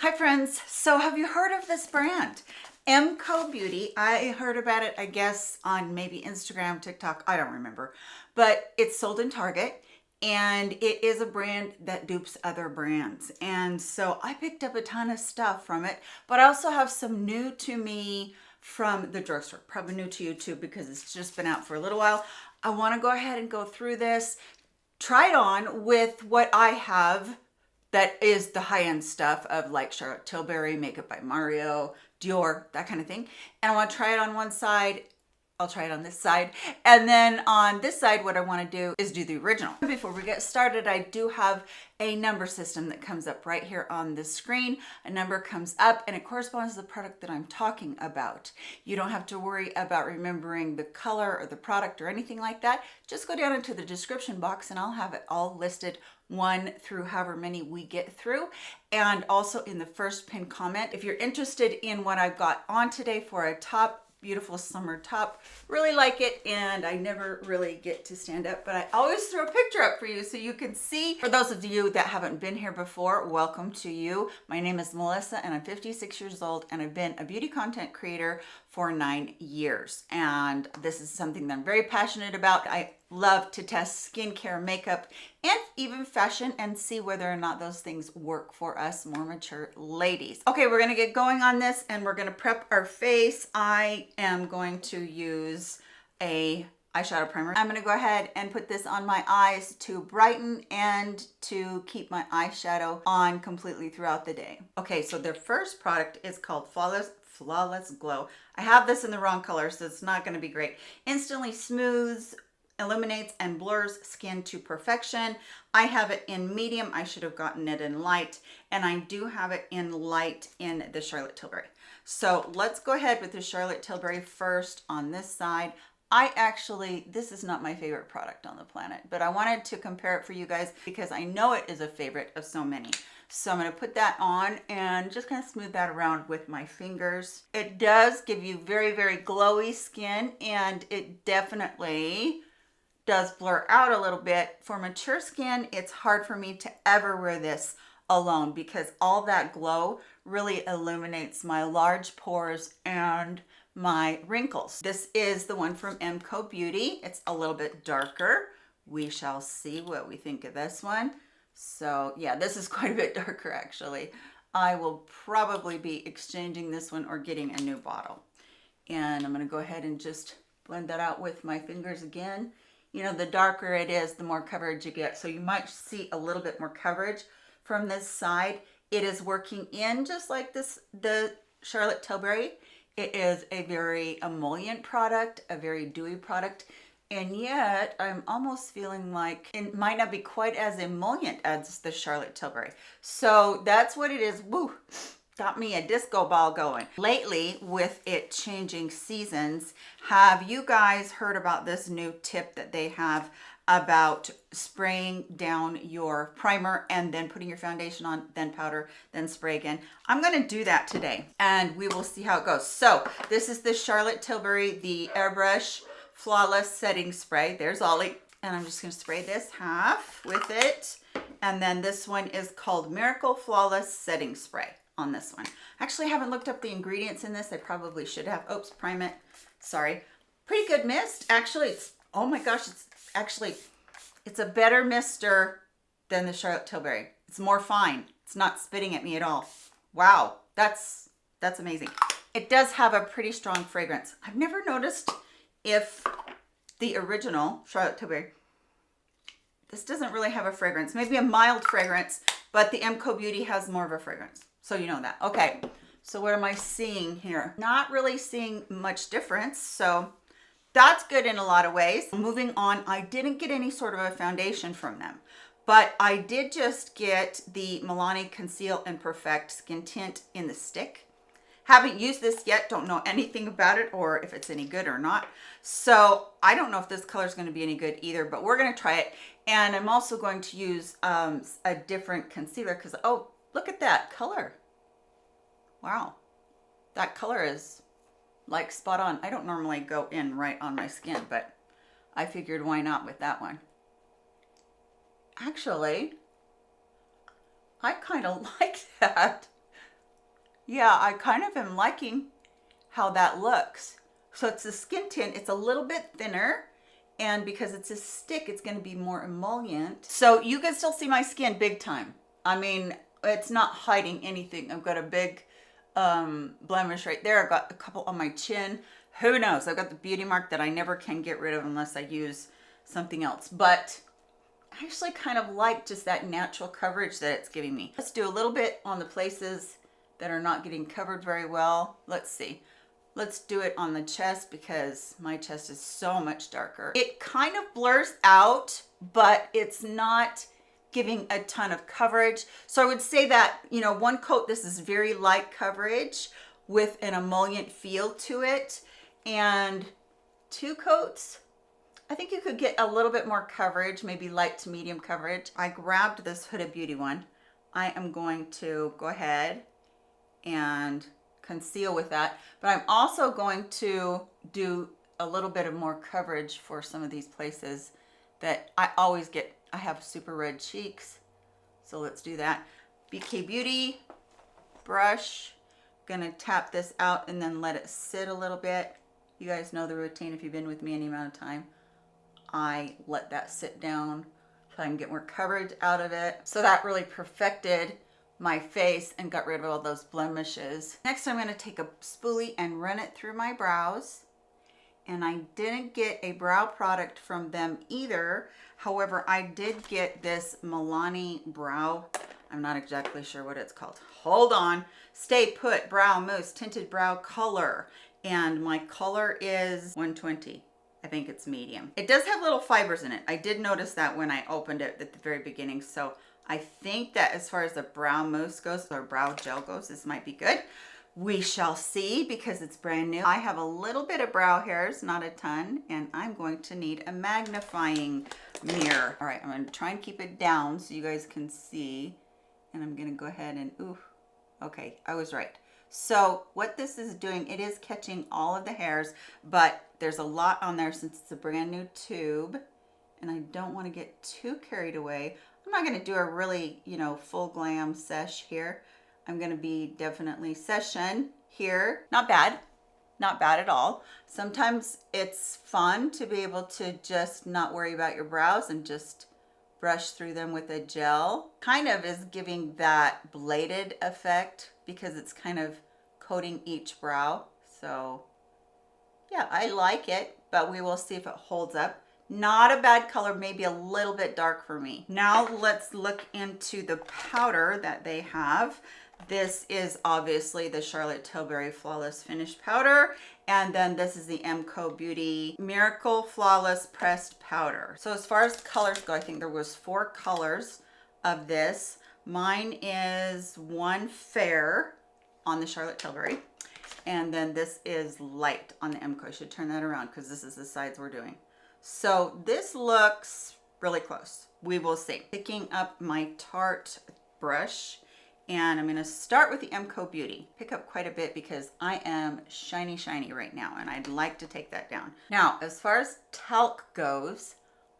Hi friends, so have you heard of this brand? MCo Beauty. I heard about it, I guess, on maybe Instagram, TikTok, I don't remember. But it's sold in Target and it is a brand that dupes other brands. And so I picked up a ton of stuff from it, but I also have some new to me from the drugstore. Probably new to you too because it's just been out for a little while. I want to go ahead and go through this, try it on with what I have that is the high-end stuff of like Charlotte Tilbury, Makeup by Mario, Dior, that kind of thing. And I want to try it on one side. I'll try it on this side. And then on this side, what I want to do is do the original. Before we get started, I do have a number system that comes up right here on the screen. A number comes up and it corresponds to the product that I'm talking about. You don't have to worry about remembering the color or the product or anything like that. Just go down into the description box and I'll have it all listed, one through however many we get through. And also in the first pinned comment, if you're interested in what I've got on today for a top, beautiful summer top, really like it, and I never really get to stand up, but I always throw a picture up for you so you can see. For those of you that haven't been here before, welcome to you. My name is Melissa and I'm 56 years old and I've been a beauty content creator for 9 years. And this is something that I'm very passionate about. I love to test skincare, makeup, and even fashion and see whether or not those things work for us more mature ladies. Okay, we're gonna get going on this and we're gonna prep our face. I am going to use a eyeshadow primer. I'm gonna go ahead and put this on my eyes to brighten and to keep my eyeshadow on completely throughout the day. Okay, so the first product is called Flawless Glow. I have this in the wrong color, so it's not gonna be great. Instantly smooths, illuminates and blurs skin to perfection. I have it in medium. I should have gotten it in light, and I do have it in light in the Charlotte Tilbury. So let's go ahead with the Charlotte Tilbury first on this side. This is not my favorite product on the planet, but I wanted to compare it for you guys because I know it is a favorite of so many. So I'm going to put that on and just kind of smooth that around with my fingers. It does give you very, very glowy skin, and it definitely does blur out a little bit. For mature skin, it's hard for me to ever wear this alone because all that glow really illuminates my large pores and my wrinkles. This is the one from MCo Beauty. It's a little bit darker. We shall see what we think of this one. So yeah, this is quite a bit darker actually. I will probably be exchanging this one or getting a new bottle. And I'm going to go ahead and just blend that out with my fingers again. You know, the darker it is, the more coverage you get. So you might see a little bit more coverage from this side. It is working in just like this, the Charlotte Tilbury. It is a very emollient product, a very dewy product. And yet I'm almost feeling like it might not be quite as emollient as the Charlotte Tilbury. So that's what it is. Woo! Got me a disco ball going. Lately, with it changing seasons, have you guys heard about this new tip that they have about spraying down your primer and then putting your foundation on, then powder, then spray again? I'm going to do that today and we will see how it goes. So this is the Charlotte Tilbury, the Airbrush Flawless Setting Spray. There's Ollie. And I'm just going to spray this half with it. And then this one is called Miracle Flawless Setting Spray. On this one. Actually, I haven't looked up the ingredients in this. I probably should have. Oops, prime it. Sorry. Pretty good mist. Actually, it's, oh my gosh, it's a better mister than the Charlotte Tilbury. It's more fine. It's not spitting at me at all. Wow, that's amazing. It does have a pretty strong fragrance. I've never noticed if the original Charlotte Tilbury, this doesn't really have a fragrance. Maybe a mild fragrance, but the MCo Beauty has more of a fragrance. So you know that. Okay, so what am I seeing here? Not really seeing much difference. So that's good in a lot of ways. Moving on, I didn't get any sort of a foundation from them, but I did just get the Milani Conceal and Perfect Skin Tint in the stick. Haven't used this yet, don't know anything about it or if it's any good or not. So I don't know if this color is going to be any good either, but we're going to try it. And I'm also going to use a different concealer because, oh, look at that color. Wow, that color is like spot on. I don't normally go in right on my skin, but I figured why not with that one. Actually, I kind of like that. Yeah, I kind of am liking how that looks. So it's a skin tint. It's a little bit thinner. And because it's a stick, it's going to be more emollient. So you can still see my skin big time. I mean, it's not hiding anything. I've got a big blemish right there. I've got a couple on my chin. Who knows? I've got the beauty mark that I never can get rid of unless I use something else. But I actually kind of like just that natural coverage that it's giving me. Let's do a little bit on the places that are not getting covered very well. Let's see. Let's do it on the chest because my chest is so much darker. It kind of blurs out, but it's not giving a ton of coverage. So I would say that, you know, one coat, this is very light coverage with an emollient feel to it. And two coats, I think you could get a little bit more coverage, maybe light to medium coverage. I grabbed this Huda Beauty one. I am going to go ahead and conceal with that, but I'm also going to do a little bit of more coverage for some of these places that I always get. I have super red cheeks, so let's do that. MCo Beauty brush, gonna tap this out and then let it sit a little bit. You guys know the routine if you've been with me any amount of time. I let that sit down so I can get more coverage out of it. So that really perfected my face and got rid of all those blemishes. Next, I'm going to take a spoolie and run it through my brows. And I didn't get a brow product from them either. However, I did get this Milani brow. I'm not exactly sure what it's called. Hold on. Stay Put Brow Mousse Tinted Brow Color. And my color is 120. I think it's medium. It does have little fibers in it. I did notice that when I opened it at the very beginning. So I think that as far as the brow mousse goes, or brow gel goes, this might be good. We shall see because it's brand new. I have a little bit of brow hairs, not a ton, and I'm going to need a magnifying mirror. All right, I'm going to try and keep it down so you guys can see. And I'm going to go ahead and, ooh, okay, I was right. So what this is doing, it is catching all of the hairs, but there's a lot on there since it's a brand new tube, and I don't want to get too carried away. I'm not going to do a really, you know, full glam sesh here. I'm going to be definitely session here. Not bad. Not bad at all. Sometimes it's fun to be able to just not worry about your brows and just brush through them with a gel. Kind of is giving that bladed effect because it's kind of coating each brow. So yeah, I like it, but we will see if it holds up. Not a bad color, maybe a little bit dark for me. Now let's look into the powder that they have. This is obviously the Charlotte Tilbury Flawless Finish Powder. And then this is the MCo Beauty Miracle Flawless Pressed Powder. So as far as colors go, I think there was 4 colors of this. Mine is one fair on the Charlotte Tilbury. And then this is light on the MCo. I should turn that around because this is the sides we're doing. So this looks really close. We will see. Picking up my Tarte brush, and I'm going to start with the MCo Beauty. Pick up quite a bit because I am shiny right now, and I'd like to take that down. Now, as far as talc goes,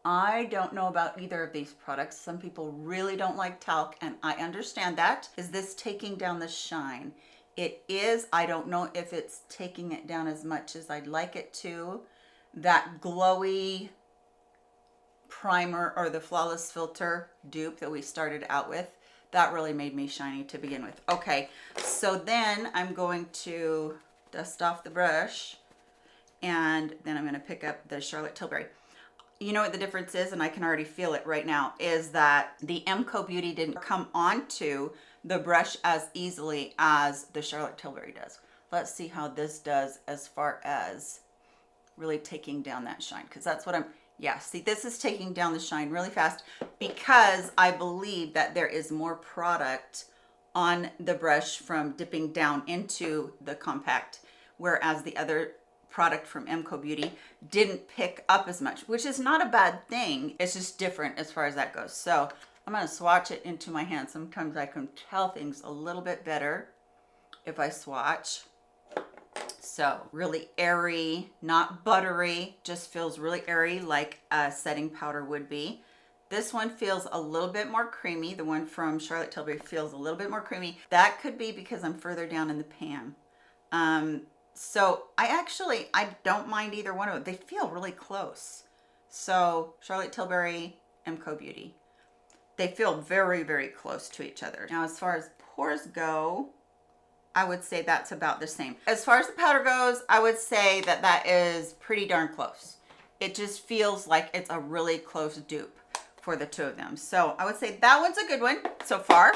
I don't know about either of these products. Some people really don't like talc, and I understand that. Is this taking down the shine? It is. I don't know if it's taking it down as much as I'd like it to. That glowy primer or the Flawless Filter dupe that we started out with, that really made me shiny to begin with. Okay, so then I'm going to dust off the brush, and then I'm going to pick up the Charlotte Tilbury. You know what the difference is, and I can already feel it right now, is that the MCo Beauty didn't come onto the brush as easily as the Charlotte Tilbury does. Let's see how this does as far as really taking down that shine, because that's what I'm, yeah, see, this is taking down the shine really fast because I believe that there is more product on the brush from dipping down into the compact, whereas the other product from MCo Beauty didn't pick up as much, which is not a bad thing. It's just different as far as that goes. So I'm going to swatch it into my hand. Sometimes I can tell things a little bit better if I swatch. So really airy, not buttery, just feels really airy like a setting powder would be. This one feels a little bit more creamy. The one from Charlotte Tilbury feels a little bit more creamy. That could be because I'm further down in the pan. So I don't mind either one of them. They feel really close. So Charlotte Tilbury, MCo Beauty. They feel very, very close to each other. Now, as far as pores go, I would say that's about the same. As far as the powder goes, I would say that that is pretty darn close. It just feels like it's a really close dupe for the two of them. So I would say that one's a good one so far.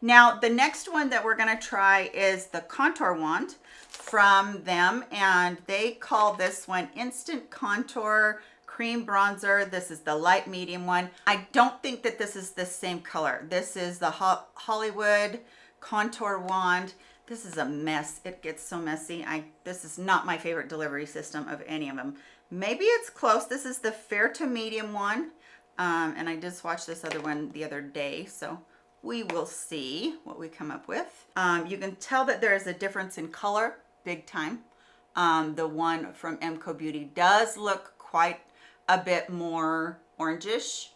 Now, the next one that we're gonna try is the contour wand from them, and they call this one Instant Contour Cream Bronzer. This is the light medium one. I don't think that this is the same color. This is the Hollywood Contour Wand. This is a mess. It gets so messy. This is not my favorite delivery system of any of them. Maybe it's close. This is the fair to medium one. And I just watched this other one the other day, so we will see what we come up with. You can tell that there is a difference in color, big time. The one from MCo Beauty does look quite a bit more orangish,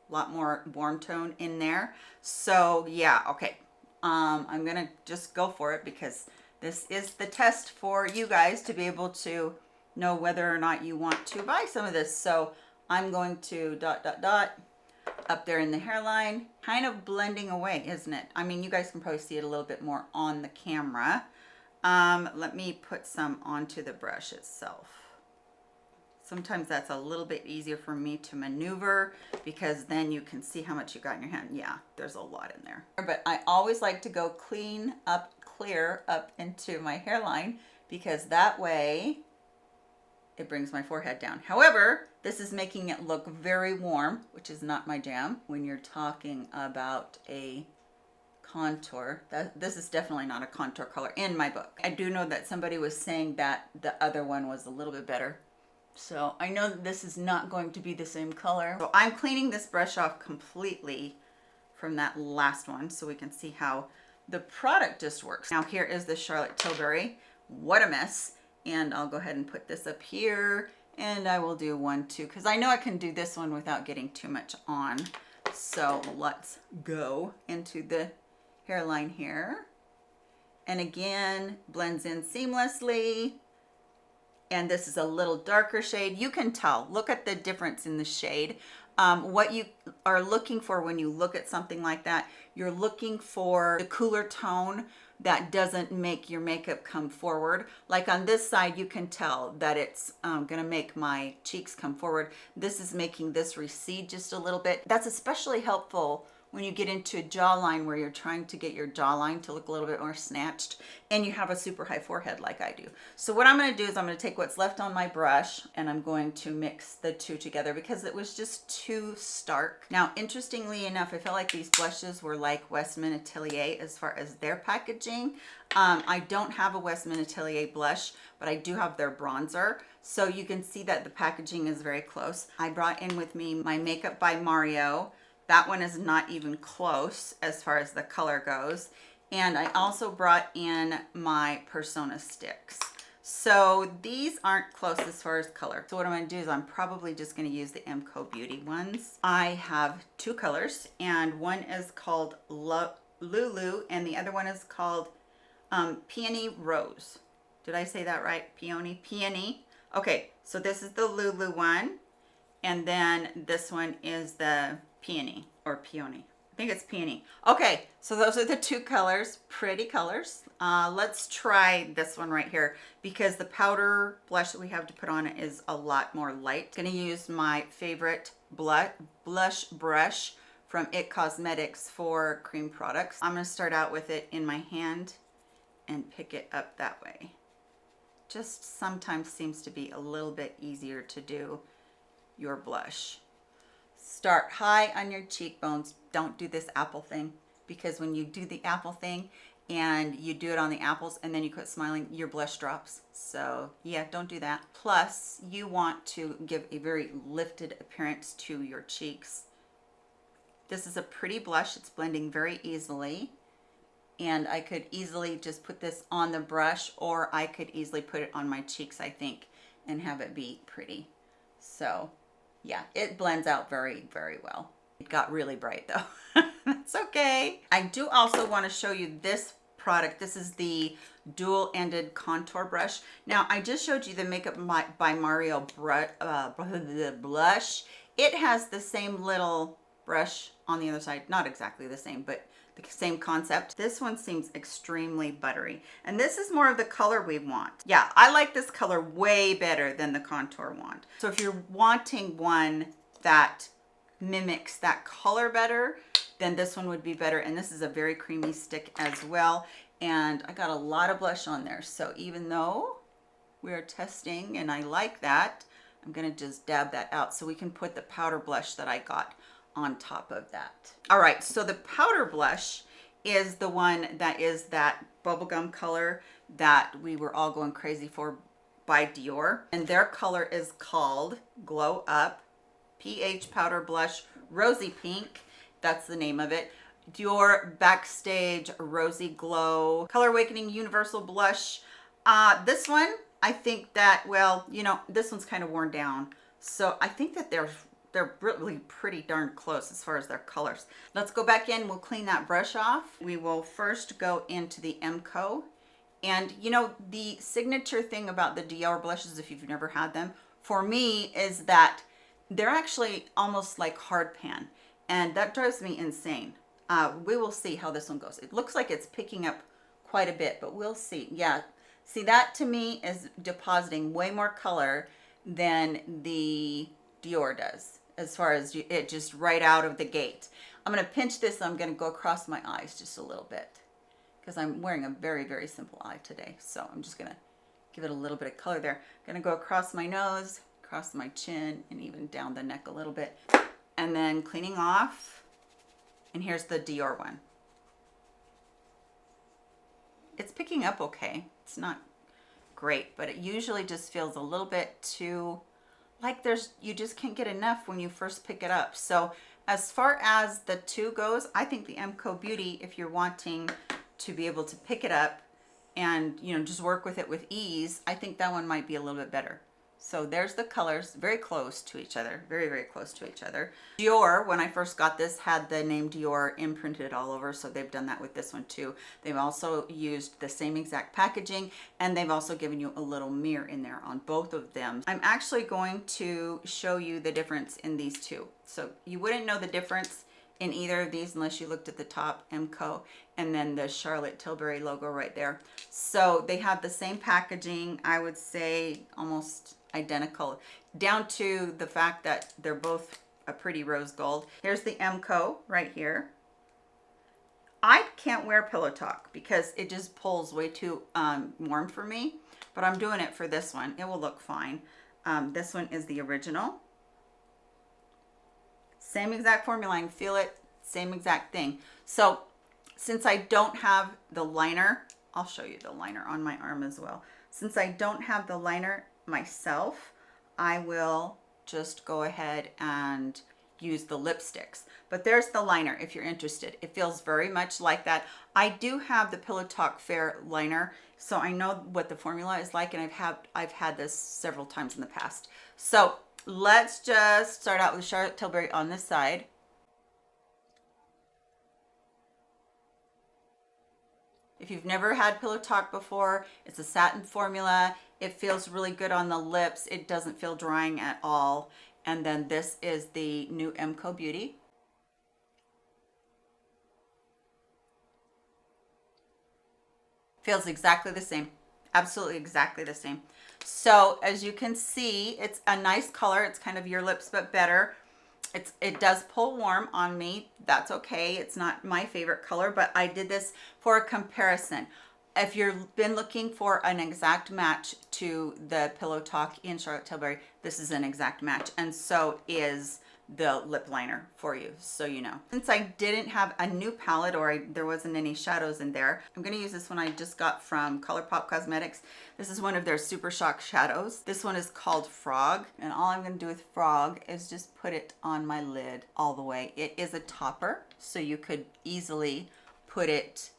a lot more warm tone in there. So yeah, okay. I'm gonna just go for it because this is the test for you guys to be able to know whether or not you want to buy some of this. So I'm going to dot, dot, dot up there in the hairline, kind of blending away, isn't it? I mean, you guys can probably see it a little bit more on the camera. Let me put some onto the brush itself. Sometimes that's a little bit easier for me to maneuver because then you can see how much you got in your hand. Yeah, there's a lot in there. But I always like to go clear up into my hairline because that way it brings my forehead down. However, this is making it look very warm, which is not my jam when you're talking about a contour. This is definitely not a contour color in my book. I do know that somebody was saying that the other one was a little bit better. So I know that this is not going to be the same color. So I'm cleaning this brush off completely from that last one so we can see how the product just works. Now here is the Charlotte Tilbury. What a mess. And I'll go ahead and put this up here and I will do 1, 2, because I know I can do this one without getting too much on. So let's go into the hairline here. And again, blends in seamlessly. And this is a little darker shade. You can tell, look at the difference in the shade. What you are looking for when you look at something like that, you're looking for the cooler tone that doesn't make your makeup come forward. Like on this side, you can tell that it's gonna make my cheeks come forward. This is making this recede just a little bit. That's especially helpful when you get into a jawline where you're trying to get your jawline to look a little bit more snatched and you have a super high forehead like I do. So what I'm gonna do is I'm gonna take what's left on my brush and I'm going to mix the two together because it was just too stark. Now, interestingly enough, I felt like these blushes were like Westman Atelier as far as their packaging. I don't have a Westman Atelier blush, but I do have their bronzer. So you can see that the packaging is very close. I brought in with me my Makeup by Mario. That one is not even close as far as the color goes. And I also brought in my Persona sticks. So these aren't close as far as color. So what I'm gonna do is I'm probably just gonna use the MCo Beauty ones. I have 2 colors and one is called Lulu and the other one is called Peony Rose. Did I say that right? Peony? Okay, so this is the Lulu one. And then this one is the Peony or Peony. I think it's Peony. Okay, so those are the 2 colors, pretty colors. Let's try this one right here because the powder blush that we have to put on it is a lot more light. I'm gonna use my favorite blush brush from IT Cosmetics for cream products. I'm gonna start out with it in my hand and pick it up that way. Just sometimes seems to be a little bit easier to do your blush. Start high on your cheekbones. Don't do this apple thing because when you do the apple thing and you do it on the apples and then you quit smiling, your blush drops. So yeah, don't do that. Plus, you want to give a very lifted appearance to your cheeks. This is a pretty blush. It's blending very easily. And I could easily just put this on the brush or I could easily put it on my cheeks, I think, and have it be pretty. So yeah, it blends out very, very well. It got really bright though. That's okay. I do also want to show you this product. This is the dual-ended contour brush. Now, I just showed you the Makeup by Mario blush. It has the same little brush on the other side. Not exactly the same, but the same concept. This one seems extremely buttery. And this is more of the color we want. Yeah, I like this color way better than the contour wand. So if you're wanting one that mimics that color better, then this one would be better. And this is a very creamy stick as well. And I got a lot of blush on there. So even though we're testing and I like that, I'm gonna just dab that out so we can put the powder blush that I got on top of that. All right, so the powder blush is the one that is that bubblegum color that we were all going crazy for by Dior. And their color is called Glow Up PH Powder Blush Rosy Pink. That's the name of it. Dior Backstage Rosy Glow Color Awakening Universal Blush. This one, I think that, well, you know, this one's kind of worn down. So I think that they're really pretty darn close as far as their colors. Let's go back in. We'll clean that brush off. We will first go into the MCo. And you know, the signature thing about the Dior blushes, if you've never had them, for me is that they're actually almost like hard pan. And that drives me insane. We will see how this one goes. It looks like it's picking up quite a bit, but we'll see. Yeah, see, that to me is depositing way more color than the Dior does, as far as it just right out of the gate. I'm going to pinch this. I'm going to go across my eyes just a little bit because I'm wearing a very, very simple eye today. So I'm just going to give it a little bit of color there. I'm going to go across my nose, across my chin, and even down the neck a little bit. And then cleaning off. And here's the Dior one. It's picking up okay. It's not great, but it usually just feels a little bit too, like you just can't get enough when you first pick it up. So as far as the two goes, I think the MCo Beauty, if you're wanting to be able to pick it up and, you know, just work with it with ease, I think that one might be a little bit better. So there's the colors, very close to each other, very, very close to each other. Dior, when I first got this, had the name Dior imprinted all over, so they've done that with this one too. They've also used the same exact packaging, and they've also given you a little mirror in there on both of them. I'm actually going to show you the difference in these two. So you wouldn't know the difference in either of these unless you looked at the top, MCo, and then the Charlotte Tilbury logo right there. So they have the same packaging, I would say almost identical, down to the fact that they're both a pretty rose gold. Here's the MCo right here. I can't wear Pillow Talk because it just pulls way too warm for me, but I'm doing it for this one. It will look fine. This one is the original. Same exact formula, I can feel it, same exact thing. So since I don't have the liner, I'll show you the liner on my arm as well. Since I don't have the liner myself, I will just go ahead and use the lipsticks. But there's the liner if you're interested. It feels very much like that. I do have the Pillow Talk Fair liner, so I know what the formula is like, and I've had this several times in the past. So let's just start out with Charlotte Tilbury on this side. If you've never had Pillow Talk before, it's a satin formula. It feels really good on the lips. It doesn't feel drying at all. And then this is the new MCo Beauty. Feels exactly the same. Absolutely exactly the same. So as you can see, it's a nice color. It's kind of your lips, but better. It does pull warm on me. That's okay. It's not my favorite color, but I did this for a comparison. If you've been looking for an exact match to the Pillow Talk in Charlotte Tilbury, this is an exact match, and so is the lip liner for you, so you know. Since I didn't have a new palette, or there wasn't any shadows in there, I'm going to use this one I just got from ColourPop Cosmetics. This is one of their Super Shock shadows. This one is called Frog, and all I'm going to do with Frog is just put it on my lid all the way. It is a topper, so you could easily put it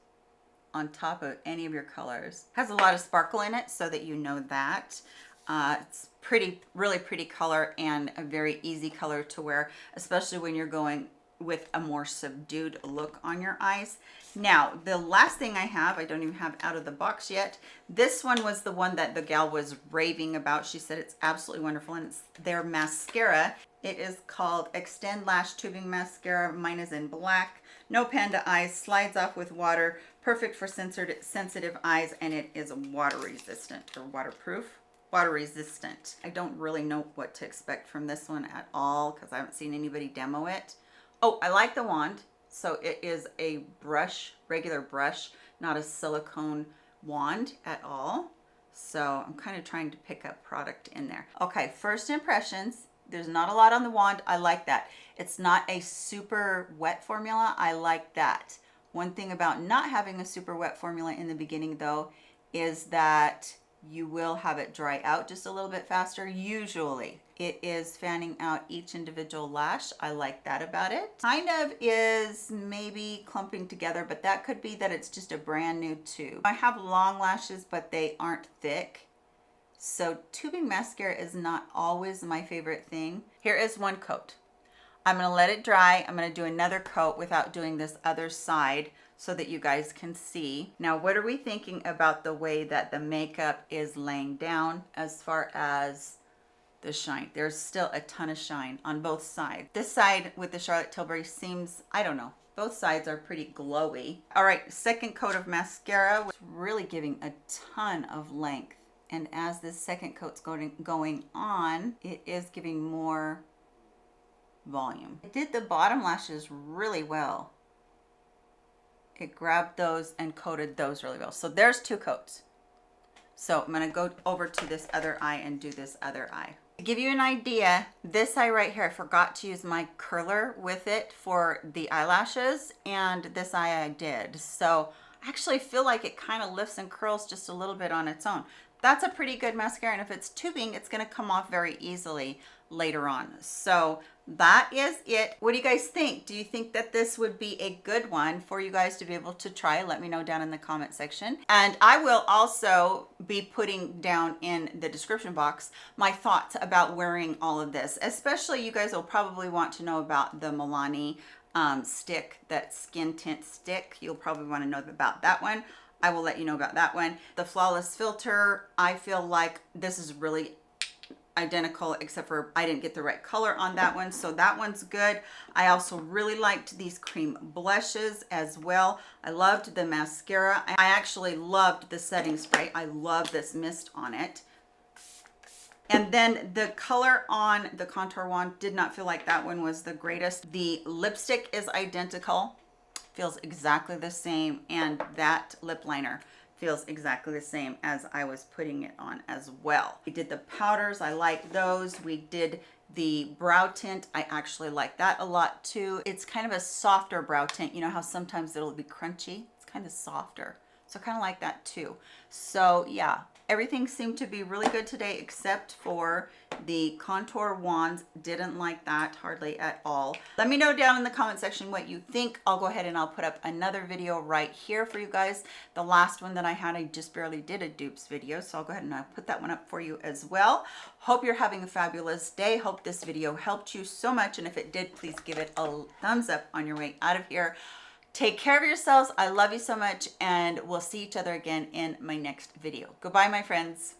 on top of any of your colors. Has a lot of sparkle in it, so that you know that. It's pretty, really pretty color, and a very easy color to wear, especially when you're going with a more subdued look on your eyes. Now, the last thing I have, I don't even have out of the box yet. This one was the one that the gal was raving about. She said it's absolutely wonderful, and it's their mascara. It is called Extend Lash Tubing Mascara. Mine is in black. No panda eyes, slides off with water, perfect for sensitive eyes, and it is water resistant or waterproof. Water resistant. I don't really know what to expect from this one at all because I haven't seen anybody demo it. Oh, I like the wand. So it is a brush, regular brush, not a silicone wand at all. So I'm kind of trying to pick up product in there. Okay, first impressions. There's not a lot on the wand. I like that. It's not a super wet formula. I like that. One thing about not having a super wet formula in the beginning though is that you will have it dry out just a little bit faster. Usually it is fanning out each individual lash. I like that about it. Kind of is maybe clumping together, but that could be that it's just a brand new tube. I have long lashes, but they aren't thick. So tubing mascara is not always my favorite thing. Here is one coat. I'm gonna let it dry. I'm gonna do another coat without doing this other side so that you guys can see. Now, what are we thinking about the way that the makeup is laying down as far as the shine? There's still a ton of shine on both sides. This side with the Charlotte Tilbury seems, I don't know, both sides are pretty glowy. All right, second coat of mascara, really giving a ton of length. And as this second coat's going on, it is giving more volume. It did the bottom lashes really well. It grabbed those and coated those really well. So there's two coats. So I'm gonna go over to this other eye and do this other eye. To give you an idea, this eye right here, I forgot to use my curler with it for the eyelashes, and this eye I did. So I actually feel like it kind of lifts and curls just a little bit on its own. That's a pretty good mascara, and if it's tubing, it's gonna come off very easily later on. So that is it. What do you guys think? Do you think that this would be a good one for you guys to be able to try? Let me know down in the comment section. And I will also be putting down in the description box my thoughts about wearing all of this. Especially you guys will probably want to know about the Milani stick, that skin tint stick. You'll probably want to know about that one. I will let you know about that one. The Flawless Filter, I feel like this is really identical, except for I didn't get the right color on that one, so that one's good. I also really liked these cream blushes as well. I loved the mascara. I actually loved the setting spray. I love this mist on it. And then the color on the contour wand, did not feel like that one was the greatest. The lipstick is identical, feels exactly the same, and that lip liner feels exactly the same as I was putting it on as well. We did the powders, I like those. We did the brow tint, I actually like that a lot too. It's kind of a softer brow tint. You know how sometimes it'll be crunchy? It's kind of softer. So I kind of like that too. So yeah, everything seemed to be really good today except for the contour wands. Didn't like that hardly at all. Let me know down in the comment section what you think. I'll go ahead and I'll put up another video right here for you guys. The last one that I had, I just barely did a dupes video, so I'll go ahead and I'll put that one up for you as well. Hope you're having a fabulous day. Hope this video helped you so much, and if it did, please give it a thumbs up on your way out of here. Take care of yourselves. I love you so much, and we'll see each other again in my next video. Goodbye, my friends.